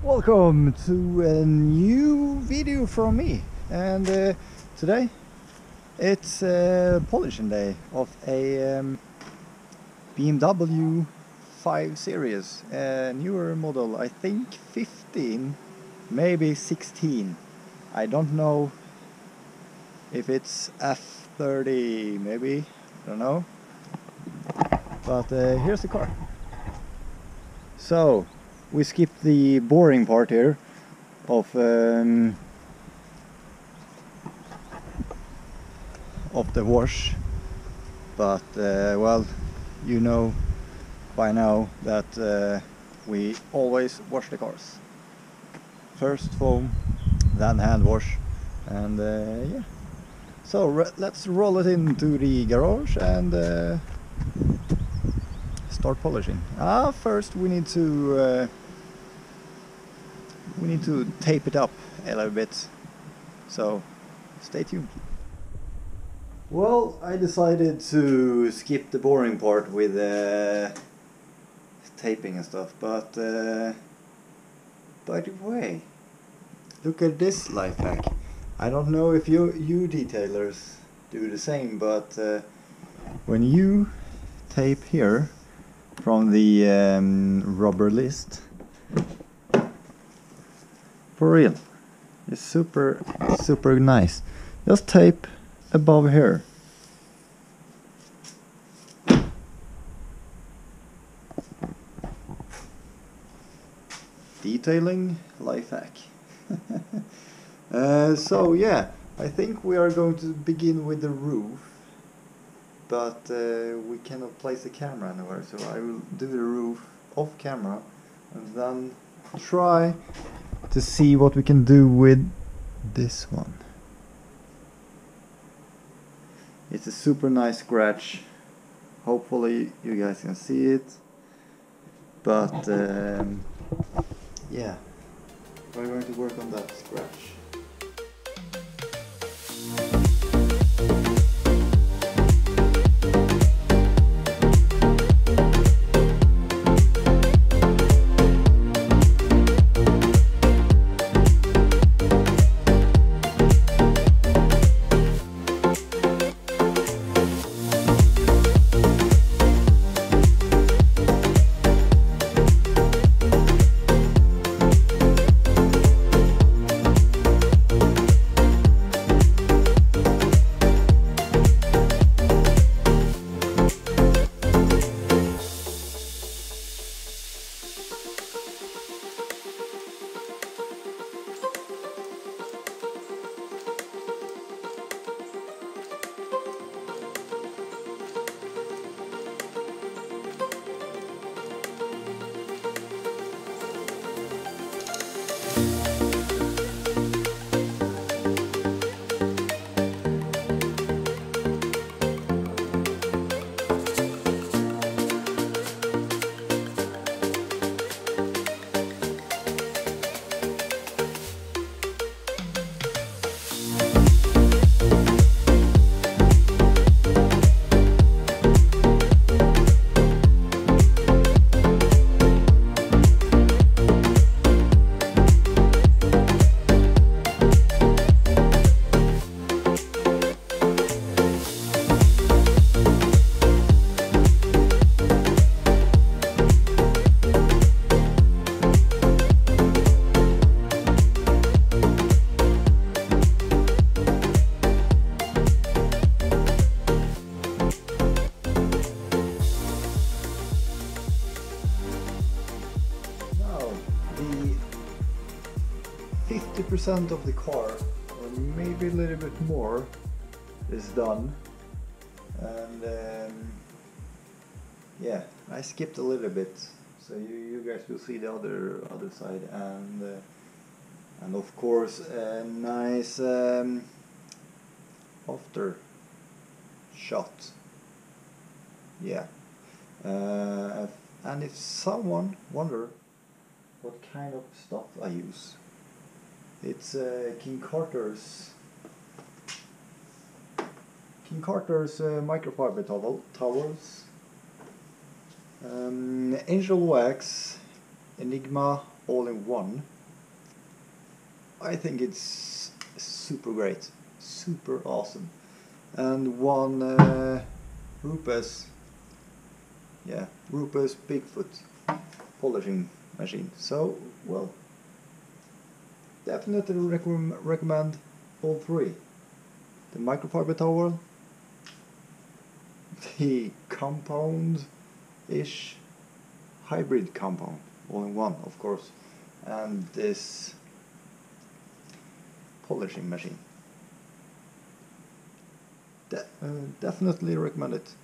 Welcome to a new video from me, and today it's polishing day of a BMW 5 Series, a newer model, I think 15, maybe 16. I don't know if it's F30, maybe, I don't know, but here's the car. So we skipped the boring part here of the wash, but well, you know by now that we always wash the cars. First foam, then hand wash, and yeah. So let's roll it into the garage and start polishing. First we need to tape it up a little bit, so stay tuned. Well, I decided to skip the boring part with taping and stuff, but by the way, look at this life hack. I don't know if you detailers do the same, but when you tape here from the rubber list, for real, it's super nice. Just tape above here. Detailing life hack. So yeah, I think we are going to begin with the roof, but we cannot place the camera anywhere, so I will do the roof off camera and then try to see what we can do with this one. It's a super nice scratch. Hopefully you guys can see it, but yeah, we're going to work on that scratch. The 50% of the car, or maybe a little bit more, is done, and yeah, I skipped a little bit, so you guys will see the other side, and of course a nice after shot. Yeah, and if someone wonder what kind of stuff I use, it's King Carter's microfiber towels, Angel Wax Enigma all-in-one, I think it's super great, super awesome, and one Rupes Bigfoot polishing machine. So, well, definitely recommend all three. The microfiber towel, the compound-ish hybrid compound, all in one, of course, and this polishing machine. Definitely recommend it.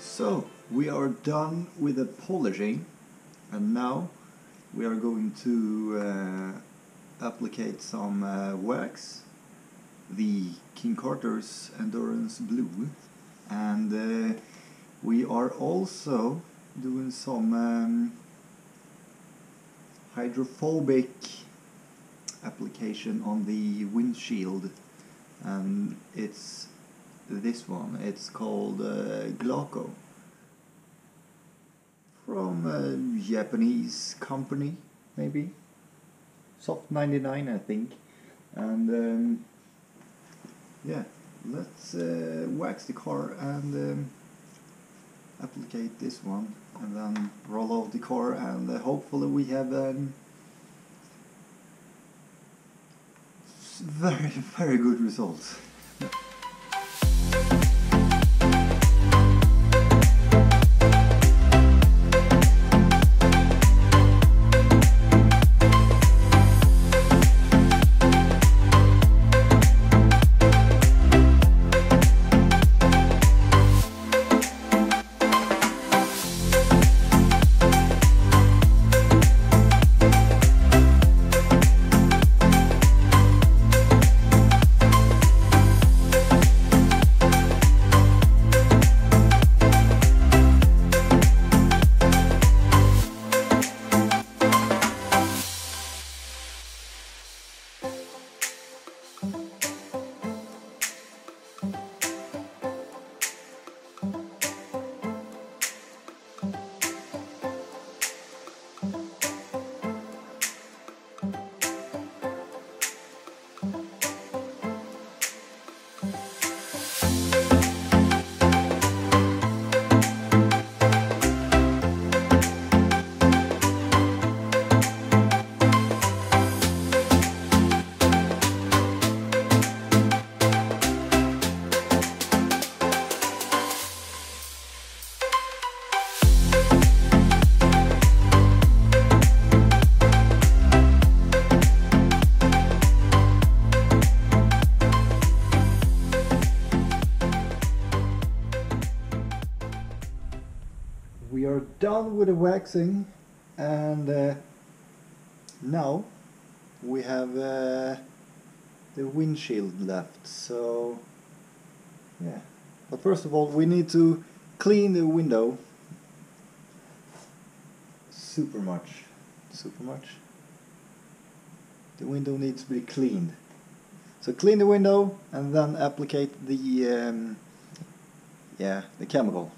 So we are done with the polishing, and now we are going to applicate some wax, the King Carter's Endurance Blue, and we are also doing some hydrophobic application on the windshield, and it's this one. It's called Glauco, from a Japanese company, maybe Soft 99, I think. And yeah, let's wax the car and applicate this one, and then roll off the car, and hopefully we have very good results. We are done with the waxing, and now we have the windshield left. So yeah, but first of all we need to clean the window super much. The window needs to be cleaned. So clean the window and then applicate the the chemical.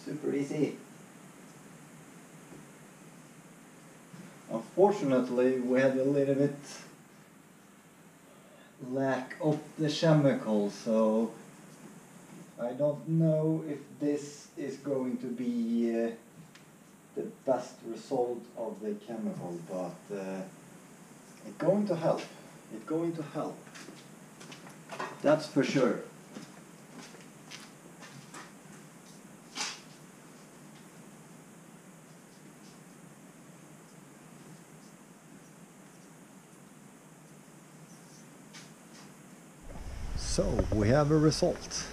Super easy. Unfortunately, we had a little bit lack of the chemical, so I don't know if this is going to be the best result of the chemical, but it's going to help. It's going to help. That's for sure. So we have a result.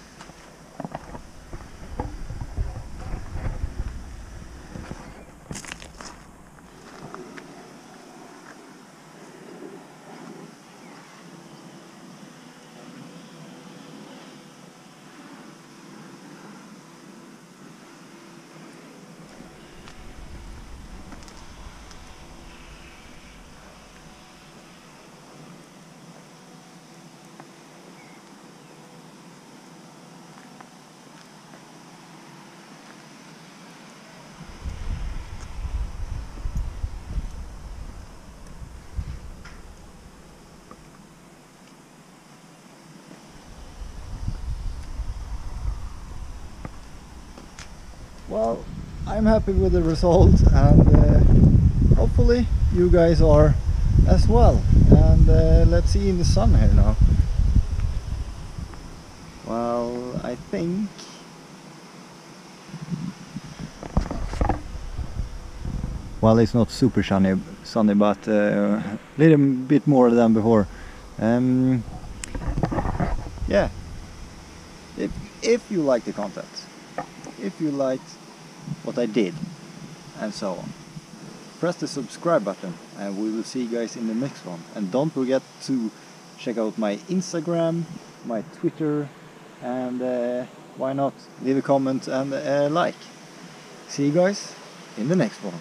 Well, I'm happy with the result, and hopefully you guys are as well. And let's see in the sun here now. Well, I think it's not super sunny, but a little bit more than before. Yeah, if you like the content, if you liked what I did, and so on, press the subscribe button, and we will see you guys in the next one. And don't forget to check out my Instagram, my Twitter, and why not leave a comment and a like. See you guys in the next one.